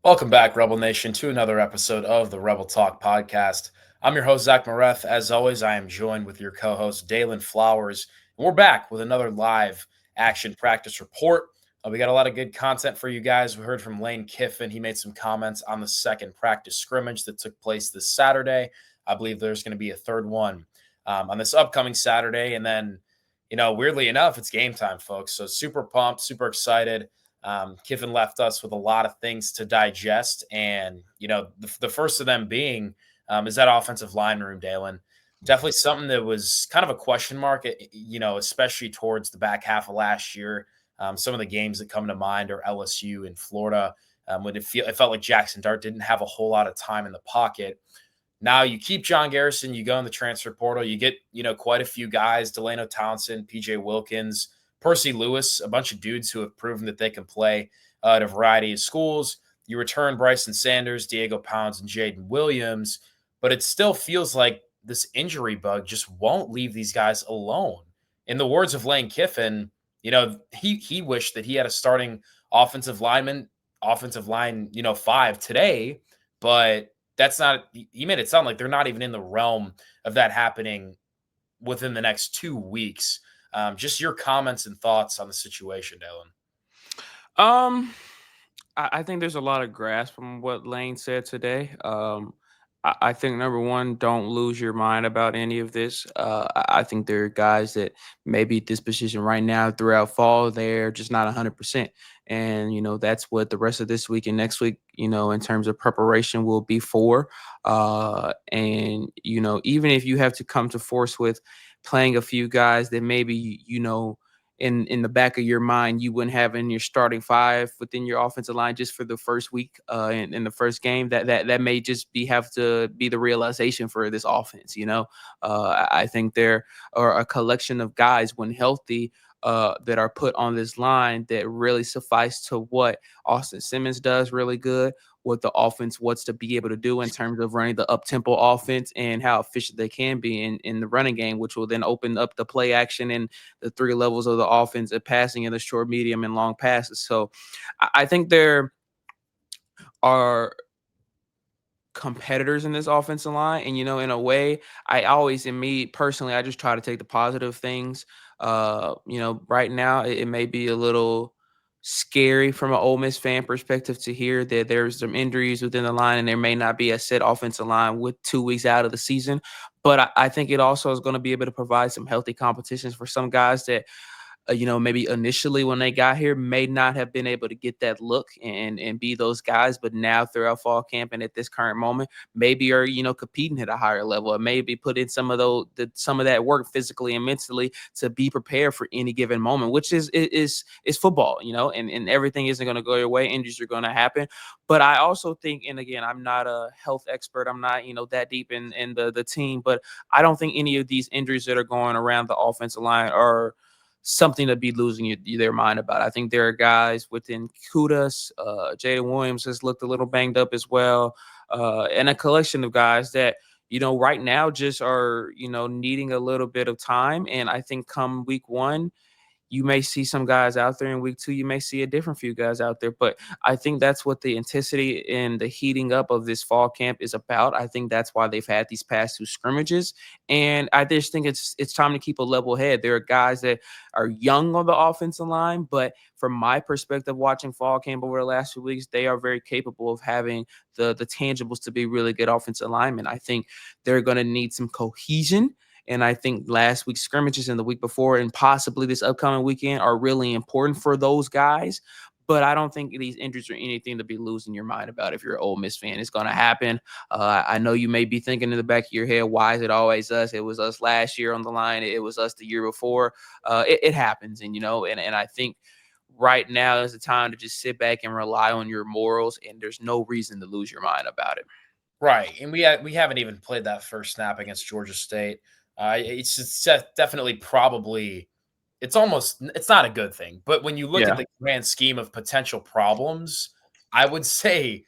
Welcome back, Rebel Nation, to another episode of the Rebel Talk podcast. I'm your host, Zach Moreth. As always, I am joined with your co-host, Daylan Flowers. And we're back with another live action practice report. We got a lot of good content for you guys. We heard from Lane Kiffin. He made some comments on the second practice scrimmage that took place this Saturday. I believe there's going to be a third one on this upcoming Saturday. And then, weirdly enough, it's game time, folks. So super pumped, super excited. Kiffin left us with a lot of things to digest. And, the first of them being is that offensive line room, Dalen. Definitely something that was kind of a question mark, especially towards the back half of last year. Some of the games that come to mind are LSU in Florida, when it felt like Jackson Dart didn't have a whole lot of time in the pocket. Now you keep John Garrison, you go in the transfer portal, you get, quite a few guys, Delano Townsend, PJ Wilkins, Percy Lewis, a bunch of dudes who have proven that they can play at a variety of schools. You return Bryson Sanders, Diego Pounds, and Jaden Williams, but it still feels like this injury bug just won't leave these guys alone. In the words of Lane Kiffin, he wished that he had a starting offensive line, 5 today, but that's not, he made it sound like they're not even in the realm of that happening within the next 2 weeks. Just your comments and thoughts on the situation, Dylan. I think there's a lot of grasp from what Lane said today. I think number one, don't lose your mind about any of this. I think there are guys that maybe at this position right now throughout fall, they're just not 100%. And, that's what the rest of this week and next week, in terms of preparation will be for. And, even if you have to come to force with playing a few guys that maybe, in the back of your mind you wouldn't have in your starting five within your offensive line just for the first week in the first game, that may just have to be the realization for this offense. I think there are a collection of guys when healthy that are put on this line that really suffice to what Austin Simmons does really good, what the offense wants to be able to do in terms of running the up-tempo offense and how efficient they can be in the running game, which will then open up the play action and the three levels of the offense of passing in the short, medium, and long passes. So I think there are competitors in this offensive line. And, in a way, in me personally, I just try to take the positive things. Right now it may be a little scary from an Ole Miss fan perspective to hear that there's some injuries within the line and there may not be a set offensive line with 2 weeks out of the season. But I think it also is going to be able to provide some healthy competitions for some guys that maybe initially when they got here may not have been able to get that look and be those guys, but now throughout fall camp and at this current moment, maybe are competing at a higher level, or maybe put in some of some of that work physically and mentally to be prepared for any given moment, which is football, and everything isn't going to go your way. Injuries are going to happen, but I also think, and again, I'm not a health expert, I'm not that deep in the team, but I don't think any of these injuries that are going around the offensive line are something to be losing their mind about. I think there are guys within Kudas, Jaden Williams has looked a little banged up as well, and a collection of guys that right now just are needing a little bit of time. And I think come week one, you may see some guys out there. In week two, you may see a different few guys out there. But I think that's what the intensity and the heating up of this fall camp is about. I think that's why they've had these past two scrimmages. And I just think it's time to keep a level head. There are guys that are young on the offensive line, but from my perspective, watching fall camp over the last few weeks, they are very capable of having the tangibles to be really good offensive linemen. I think they're going to need some cohesion. And I think last week's scrimmages and the week before and possibly this upcoming weekend are really important for those guys. But I don't think these injuries are anything to be losing your mind about if you're an Ole Miss fan. It's going to happen. I know you may be thinking in the back of your head, why is it always us? It was us last year on the line. It was us the year before. It happens. And, and I think right now is the time to just sit back and rely on your morals. And there's no reason to lose your mind about it. Right, and we haven't even played that first snap against Georgia State. It's definitely probably it's not a good thing. But when you look at Yeah. the grand scheme of potential problems, I would say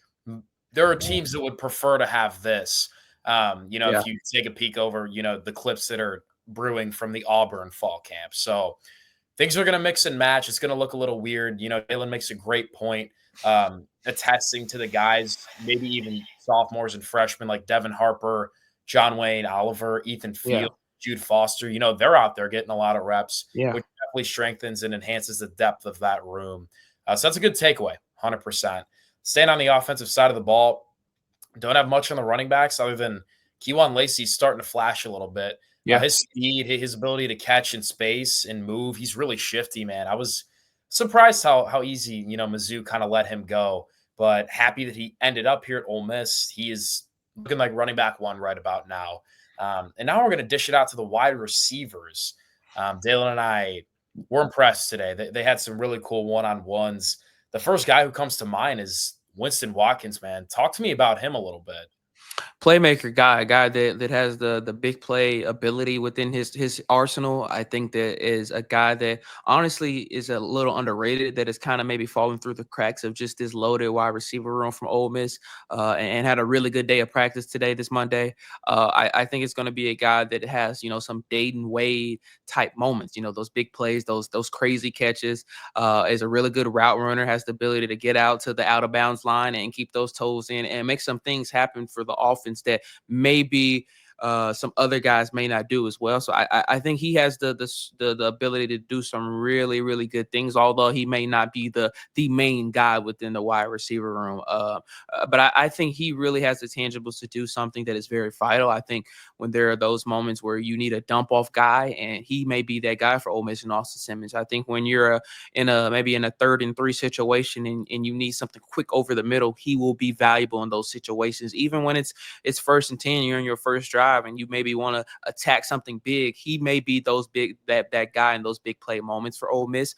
there are teams that would prefer to have this. Yeah. If you take a peek over, the clips that are brewing from the Auburn fall camp. So things are going to mix and match. It's going to look a little weird. Daylan makes a great point, attesting to the guys, maybe even sophomores and freshmen like Devin Harper, John Wayne Oliver, Ethan Yeah. Field, Jude Foster. They're out there getting a lot of reps, Yeah. which definitely strengthens and enhances the depth of that room. So that's a good takeaway, 100%. Staying on the offensive side of the ball, don't have much on the running backs other than Kewan Lacey's starting to flash a little bit. Yeah. His speed, his ability to catch in space and move, he's really shifty, man. I was surprised how easy, Mizzou kind of let him go, but happy that he ended up here at Ole Miss. He is looking like running back one right about now. And now we're going to dish it out to the wide receivers. Dalen and I were impressed today. They had some really cool one-on-ones. The first guy who comes to mind is Winston Watkins, man. Talk to me about him a little bit. Playmaker guy, a guy that has the big play ability within his arsenal. I think that is a guy that honestly is a little underrated. That is kind of maybe falling through the cracks of just this loaded wide receiver room from Ole Miss, and had a really good day of practice today, this Monday. I think it's going to be a guy that has some Dayton Wade type moments. Those big plays, those crazy catches. Is a really good route runner. Has the ability to get out to the out of bounds line and keep those toes in and make some things happen for the offense that maybe some other guys may not do as well. So I think he has the ability to do some really, really good things, although he may not be the main guy within the wide receiver room. But I think he really has the tangibles to do something that is very vital. I think when there are those moments where you need a dump off guy, and he may be that guy for Ole Miss and Austin Simmons. I think when you're maybe in a 3rd and 3 situation and you need something quick over the middle, he will be valuable in those situations. Even when it's 1st and 10, you're in your first drive and you maybe want to attack something big, he may be that guy in those big play moments for Ole Miss.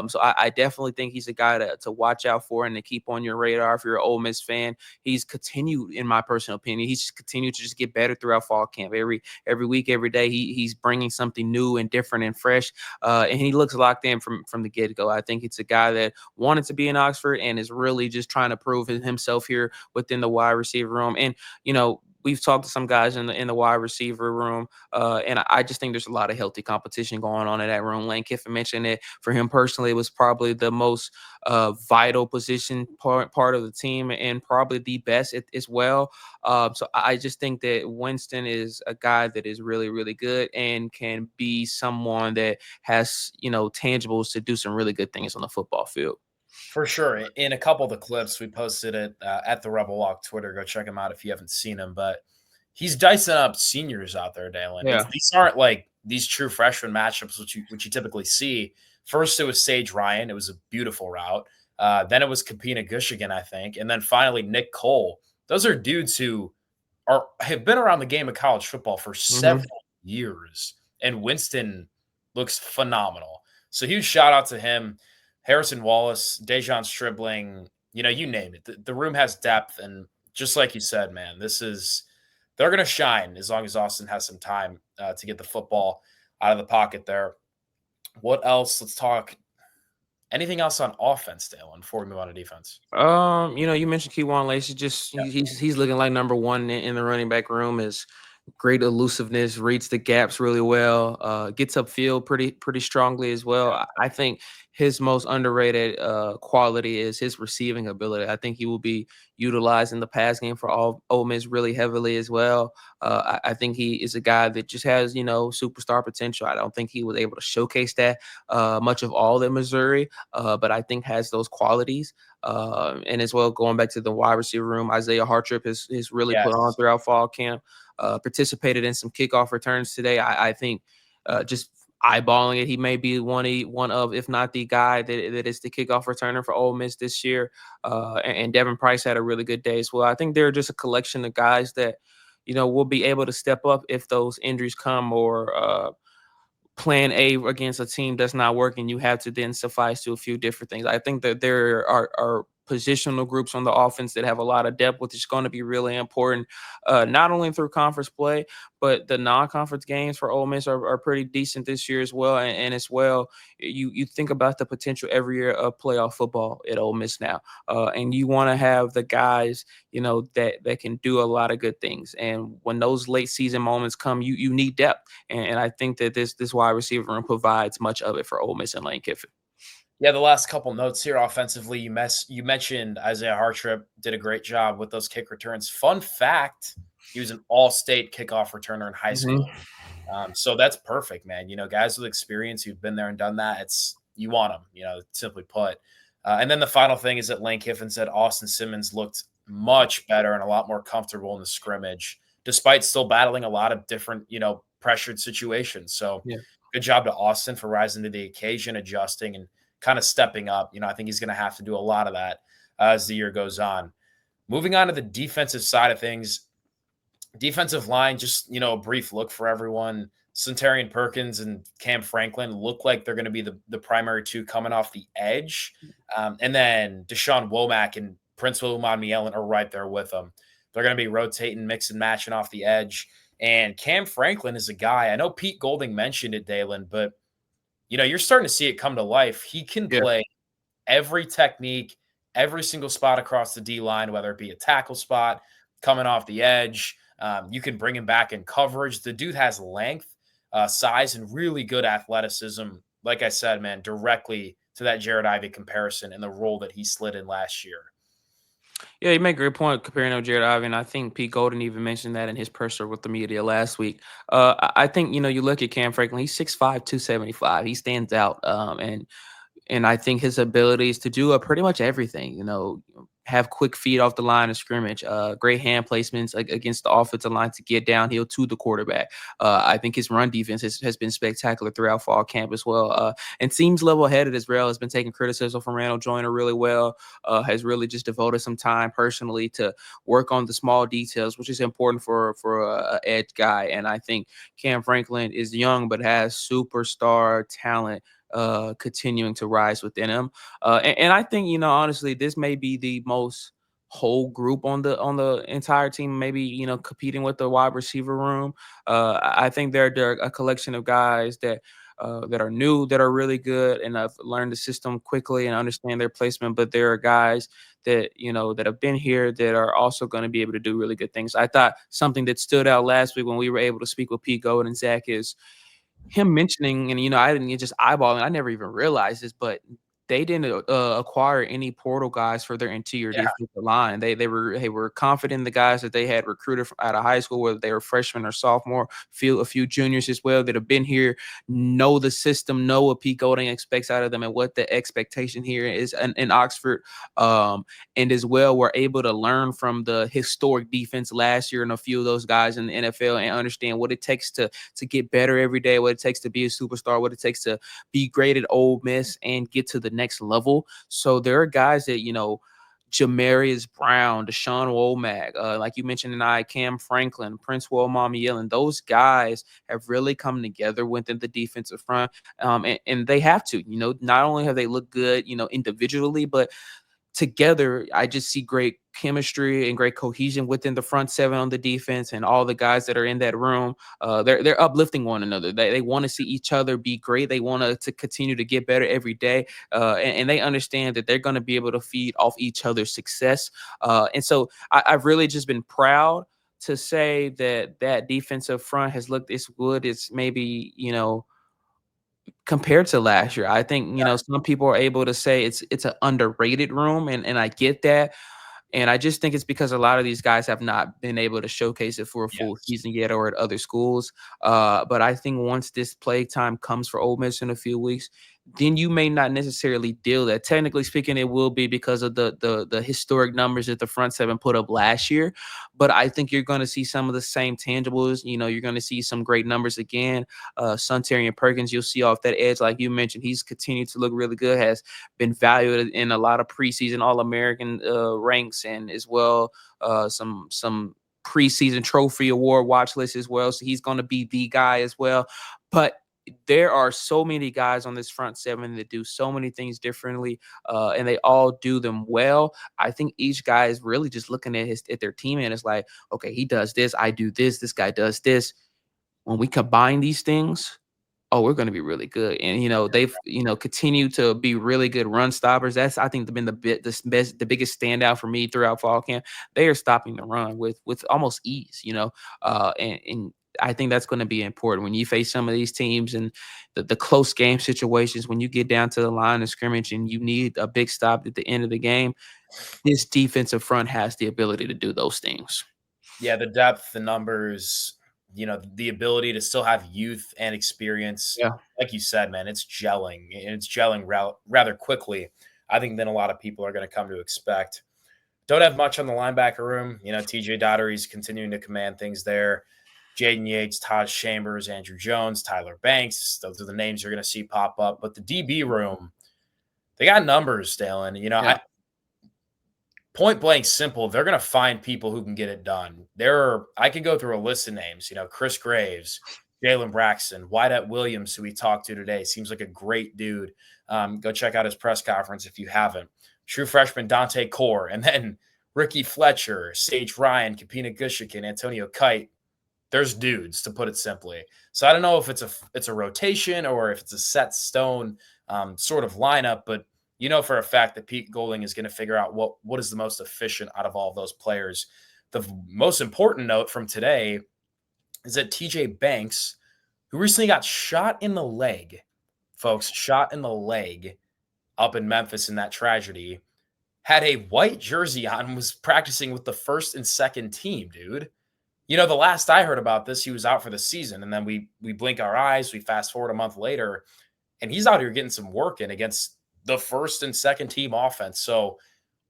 So I definitely think he's a guy to watch out for and to keep on your radar if you're an Ole Miss fan. He's continued, in my personal opinion, he's continued to just get better throughout fall camp. Every week, every day, he's bringing something new and different and fresh, and he looks locked in from the get go. I think it's a guy that wanted to be in Oxford and is really just trying to prove himself here within the wide receiver room. And we've talked to some guys in the wide receiver room, and I just think there's a lot of healthy competition going on in that room. Lane Kiffin mentioned it. For him personally, it was probably the most vital position part of the team, and probably the best as well. So I just think that Winston is a guy that is really, really good and can be someone that has tangibles to do some really good things on the football field. For sure. In a couple of the clips, we posted it at the Rebel Walk Twitter. Go check him out if you haven't seen him. But he's dicing up seniors out there, Dalen. Yeah. These aren't like these true freshman matchups, which you typically see. First, it was Sage Ryan. It was a beautiful route. Then it was Kapina Gushigan, I think. And then finally, Nick Cole. Those are dudes who have been around the game of college football for several years. And Winston looks phenomenal. So huge shout out to him. Harrison Wallace, Dejon Stribling, you name it. The room has depth, and just like you said, man, they're going to shine as long as Austin has some time to get the football out of the pocket there. What else? Let's talk. Anything else on offense, Dalen, before we move on to defense? You mentioned Kewan Lacey. Just he's looking like number one in the running back room. Is great elusiveness, reads the gaps really well, gets upfield pretty strongly as well. I think his most underrated quality is his receiving ability. I think he will be utilized in the pass game for Ole Miss really heavily as well. I think he is a guy that just has superstar potential. I don't think he was able to showcase that much of all in Missouri, but I think has those qualities. And as well, going back to the wide receiver room, Isaiah Hartrip has really put on throughout fall camp. Participated in some kickoff returns today. I think just eyeballing it, he may be one of, if not the guy that is the kickoff returner for Ole Miss this year. And Devin Price had a really good day as well. I think they're just a collection of guys that will be able to step up if those injuries come, or plan A against a team does not work and you have to then suffice to a few different things. I think that there are positional groups on the offense that have a lot of depth, which is going to be really important, not only through conference play, but the non-conference games for Ole Miss are pretty decent this year as well. And as well, you think about the potential every year of playoff football at Ole Miss now, and you want to have the guys, that can do a lot of good things. And when those late season moments come, you need depth, and I think that this wide receiver room provides much of it for Ole Miss and Lane Kiffin. Yeah, the last couple notes here offensively, you mentioned Isaiah Hartrip did a great job with those kick returns. Fun fact, he was an all-state kickoff returner in high Mhm. school. So that's perfect, man. Guys with experience who've been there and done that, you want them, simply put. And then the final thing is that Lane Kiffin said Austin Simmons looked much better and a lot more comfortable in the scrimmage, despite still battling a lot of different, pressured situations. So Yeah. good job to Austin for rising to the occasion, adjusting, and kind of stepping up. I think he's going to have to do a lot of that as the year goes on. Moving on to the defensive side of things, defensive line, just, a brief look for everyone. Centarian Perkins and Cam Franklin look like they're going to be the primary two coming off the edge. And then Deshaun Womack and Prince William are right there with them. They're going to be rotating, mix and matching off the edge. And Cam Franklin is a guy, I know Pete Golding mentioned it, Daylan, but, you're starting to see it come to life. He can Yeah. play every technique, every single spot across the D line, whether it be a tackle spot, coming off the edge. You can bring him back in coverage. The dude has length, size, and really good athleticism. Like I said, man, directly to that Jared Ivey comparison and the role that he slid in last year. Yeah, you make a great point comparing him to Jared Ivey, and I think Pete Golden even mentioned that in his presser with the media last week. I think you look at Cam Franklin; he's 6'5", 275. He stands out, and I think his abilities to do pretty much everything, have quick feet off the line of scrimmage, great hand placements against the offensive line to get downhill to the quarterback. I think his run defense has been spectacular throughout fall camp as well. And seems level headed as well. Has been taking criticism from Randall Joyner really well. Has really just devoted some time personally to work on the small details, which is important for a edge guy. And I think Cam Franklin is young but has superstar talent continuing to rise within him. And I think, honestly, this may be the most whole group on the entire team, maybe, competing with the wide receiver room. I think they're a collection of guys that are new, that are really good, and have learned the system quickly and understand their placement. But there are guys that, that have been here that are also going to be able to do really good things. I thought something that stood out last week when we were able to speak with Pete Gold and Zach is him mentioning, and I didn't just eyeballing, I never even realized this, but they didn't acquire any portal guys for their interior Yeah. defensive line. They were confident in the guys that they had recruited out of high school, whether they were freshmen or sophomore. A few juniors as well that have been here, know the system, know what Pete Golding expects out of them, and what the expectation here is in Oxford. And as well, we're able to learn from the historic defense last year and a few of those guys in the NFL and understand what it takes to get better every day, what it takes to be a superstar, what it takes to be great at Ole Miss and get to the next level. So there are guys that, Jamarius Brown, Deshaun Womack, like you mentioned tonight, Cam Franklin, Prince William, those guys have really come together within the defensive front. And they have to, not only have they looked good, individually, but together, I just see great chemistry and great cohesion within the front seven on the defense, and all the guys that are in that room. They're uplifting one another. They want to see each other be great. They want to continue to get better every day, and they understand that they're going to be able to feed off each other's success. And so I've really just been proud to say that defensive front has looked as good as maybe compared to last year. I think, some people are able to say it's an underrated room, and I get that. And I just think it's because a lot of these guys have not been able to showcase it for a full Yes. season yet or at other schools. But I think once this play time comes for Ole Miss in a few weeks, then you may not necessarily deal that. Technically speaking, it will be because of the historic numbers that the front seven put up last year. But I think you're going to see some of the same tangibles. You're going to see some great numbers again. Suntarian Perkins, you'll see off that edge, like you mentioned, he's continued to look really good, has been valued in a lot of preseason All-American ranks, and as well some preseason trophy award watch list as well. So he's going to be the guy as well. But there are so many guys on this front seven that do so many things differently, and they all do them well. I think each guy is really just looking at their team, and it's like, okay, he does this, I do this, this guy does this. When we combine these things, oh, we're going to be really good. And they've continued to be really good run stoppers. That's, I think, been the biggest standout for me throughout fall camp. They are stopping the run with almost ease. And I think that's going to be important when you face some of these teams and the close game situations. When you get down to the line of scrimmage and you need a big stop at the end of the game, this defensive front has the ability to do those things. Yeah, the depth, the numbers, the ability to still have youth and experience. Yeah. Like you said, man, it's gelling, and it's gelling rather quickly, I think, than a lot of people are going to come to expect. Don't have much on the linebacker room. TJ Dottery's continuing to command things there. Jaden Yates, Todd Chambers, Andrew Jones, Tyler Banks. Those are the names you're going to see pop up. But the DB room, they got numbers, Dalen. Yeah. Point blank simple, they're going to find people who can get it done. I could go through a list of names, Chris Graves, Jalen Braxton, Wyatt Williams, who we talked to today. Seems like a great dude. Go check out his press conference if you haven't. True freshman Dante Core, and then Ricky Fletcher, Sage Ryan, Kapina Gushikin, Antonio Kite. There's dudes, to put it simply. So I don't know if it's a rotation or if it's a set stone sort of lineup, but for a fact that Pete Golding is going to figure out what is the most efficient out of all of those players. The most important note from today is that TJ Banks, who recently got shot in the leg, folks, shot in the leg up in Memphis in that tragedy, had a white jersey on and was practicing with the first and second team, dude. The last I heard about this, he was out for the season, and then we blink our eyes, we fast forward a month later, and he's out here getting some work in against the first and second team offense. So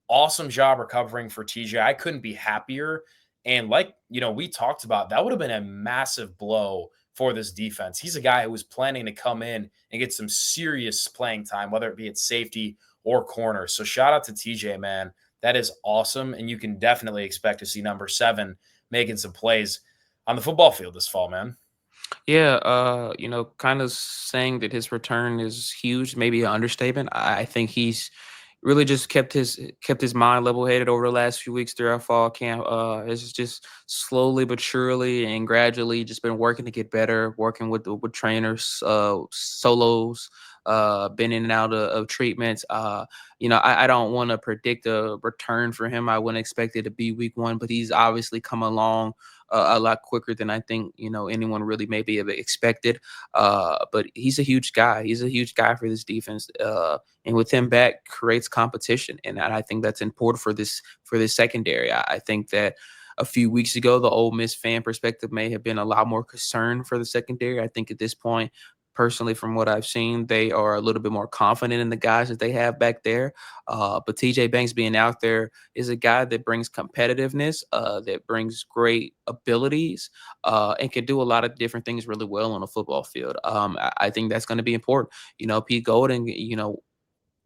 awesome job recovering for TJ. I couldn't be happier. And like, we talked about, that would have been a massive blow for this defense. He's a guy who was planning to come in and get some serious playing time, whether it be at safety or corner. So shout out to TJ, man. That is awesome. And you can definitely expect to see number 7 making some plays on the football field this fall, man. Yeah, kind of saying that his return is huge, maybe an understatement. I think he's really just kept his mind level headed over the last few weeks throughout fall camp. It's just slowly but surely and gradually just been working to get better, working with trainers, solos, been in and out of treatments. I don't want to predict a return for him. I wouldn't expect it to be week 1, but he's obviously come along a lot quicker than I think anyone really maybe have expected. But he's a huge guy. He's a huge guy for this defense. And with him back, creates competition, and I think that's important for this secondary. I think that a few weeks ago, the Ole Miss fan perspective may have been a lot more concerned for the secondary. I think at this point, personally, from what I've seen, they are a little bit more confident in the guys that they have back there. But TJ Banks being out there is a guy that brings competitiveness, that brings great abilities, and can do a lot of different things really well on a football field. I think that's going to be important. Pete Golding,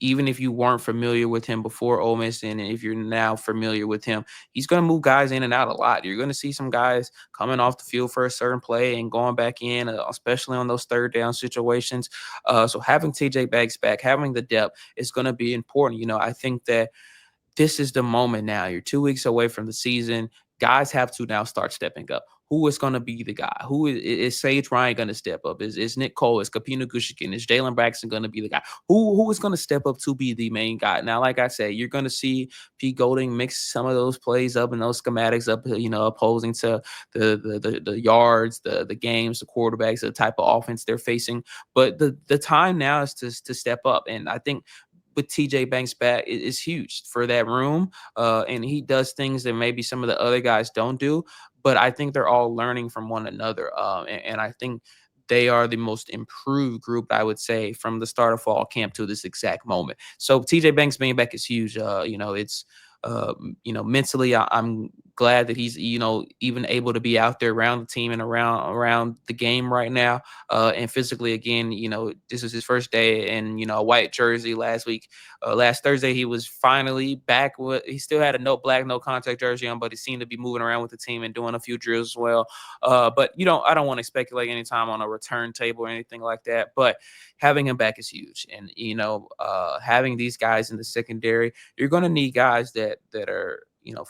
even if you weren't familiar with him before Ole Miss, and if you're now familiar with him, he's going to move guys in and out a lot. You're going to see some guys coming off the field for a certain play and going back in, especially on those third down situations. So having TJ Banks back, having the depth is going to be important. I think that this is the moment now. You're 2 weeks away from the season. Guys have to now start stepping up. Who is going to be the guy? Who is Sage Ryan going to step up? Is Nick Cole? Is Kapina Gushikin? Is Jalen Braxton going to be the guy? Who is going to step up to be the main guy? Now, like I said, you're going to see Pete Golding mix some of those plays up and those schematics up, opposing to the yards, the games, the quarterbacks, the type of offense they're facing. But the time now is to step up, and I think with TJ Banks back is huge for that room. And he does things that maybe some of the other guys don't do, but I think they're all learning from one another. And I think they are the most improved group, I would say, from the start of fall camp to this exact moment. So TJ Banks being back is huge. It's mentally, I'm glad that he's, even able to be out there around the team and around the game right now. And physically, again, this is his first day in, a white jersey last week. Last Thursday, he was finally back. He still had a no contact jersey on, but he seemed to be moving around with the team and doing a few drills as well. But I don't want to speculate anytime on a return table or anything like that. But having him back is huge, and having these guys in the secondary, you're going to need guys that are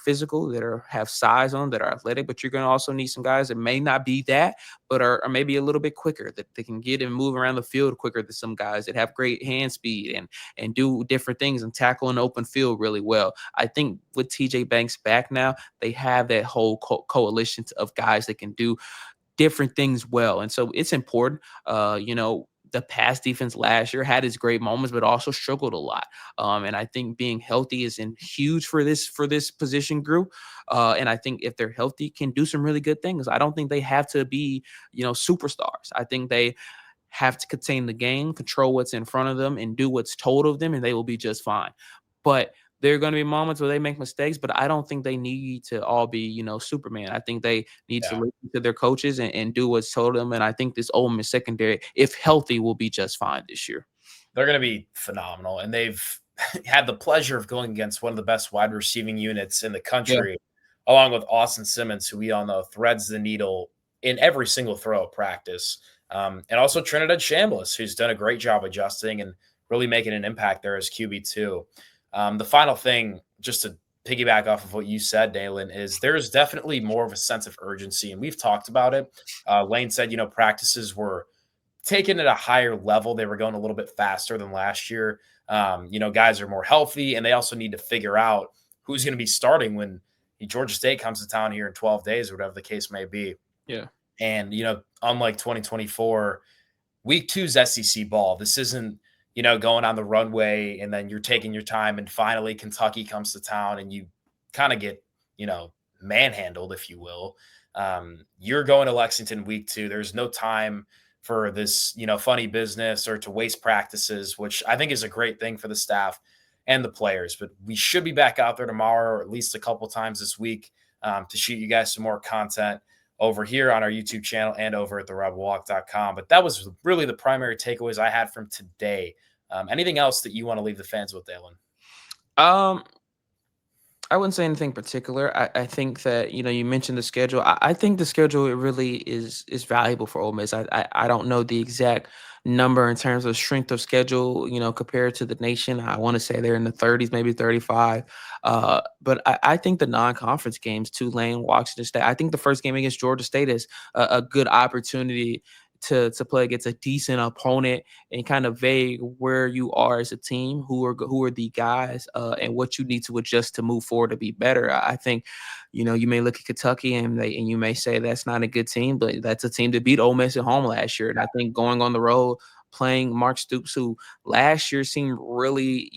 physical, that have size on, that are athletic, but you're going to also need some guys that may not be that, but are maybe a little bit quicker, that they can get and move around the field quicker than some guys that have great hand speed and do different things and tackle an open field really well. I think with TJ Banks back now, they have that whole coalition of guys that can do different things well. And so it's important. The pass defense last year had its great moments, but also struggled a lot. And I think being healthy is huge for this position group. And I think if they're healthy, can do some really good things. I don't think they have to be, superstars. I think they have to contain the game, control what's in front of them, and do what's told of them, and they will be just fine. But there are going to be moments where they make mistakes, but I don't think they need to all be, Superman. I think they need to Yeah. listen to their coaches and do what's told them. And I think this Ole Miss secondary, if healthy, will be just fine this year. They're going to be phenomenal. And they've had the pleasure of going against one of the best wide receiving units in the Yeah. country, along with Austin Simmons, who we all know threads the needle in every single throw of practice. And also Trinidad Chambliss, who's done a great job adjusting and really making an impact there as QB2. The final thing, just to piggyback off of what you said, Daylan, is there's definitely more of a sense of urgency. And we've talked about it. Lane said, practices were taken at a higher level. They were going a little bit faster than last year. Guys are more healthy, and they also need to figure out who's going to be starting when Georgia State comes to town here in 12 days or whatever the case may be. Yeah. And, unlike 2024, week 2's SEC ball. This isn't, going on the runway and then you're taking your time and finally Kentucky comes to town and you kind of get, manhandled, if you will. You're going to Lexington week 2. There's no time for this, funny business or to waste practices, which I think is a great thing for the staff and the players. But we should be back out there tomorrow or at least a couple times this week to shoot you guys some more content over here on our YouTube channel and over at therebelwalk.com. But that was really the primary takeaways I had from today. Anything else that you want to leave the fans with, Daylan? I wouldn't say anything particular. I think that you mentioned the schedule. I think the schedule, it really is valuable for Ole Miss. I don't know the exact number in terms of strength of schedule, compared to the nation. I want to say they're in the 30s, maybe 35. But I think the non-conference games, Tulane, Washington State. I think the first game against Georgia State is a good opportunity to play against a decent opponent and kind of vague where you are as a team, who are the guys, and what you need to adjust to move forward to be better. I think, you may look at Kentucky and you may say that's not a good team, but that's a team that beat Ole Miss at home last year. And I think going on the road, playing Mark Stoops, who last year seemed really,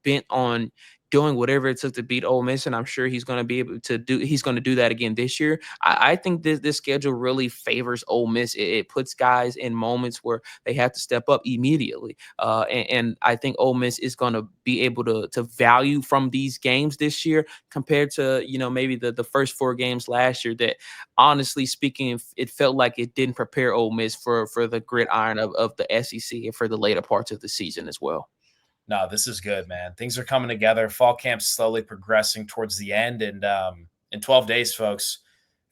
bent on doing whatever it took to beat Ole Miss, and I'm sure he's going to be able to do. He's going to do that again this year. I think this schedule really favors Ole Miss. It puts guys in moments where they have to step up immediately, and I think Ole Miss is going to be able to value from these games this year compared to maybe the first 4 games last year. That, honestly speaking, it felt like it didn't prepare Ole Miss for the gridiron of the SEC and for the later parts of the season as well. No, this is good, man. Things are coming together. Fall camp's slowly progressing towards the end. And in 12 days, folks,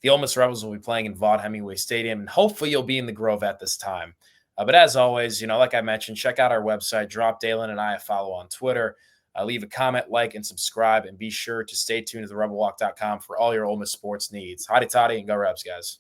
the Ole Miss Rebels will be playing in Vaught-Hemingway Stadium. And hopefully you'll be in the Grove at this time. But as always, like I mentioned, check out our website. Drop Daylan and I a follow on Twitter. Leave a comment, like, and subscribe. And be sure to stay tuned to therebelwalk.com for all your Ole Miss sports needs. Hotty toddy and go Rebs, guys.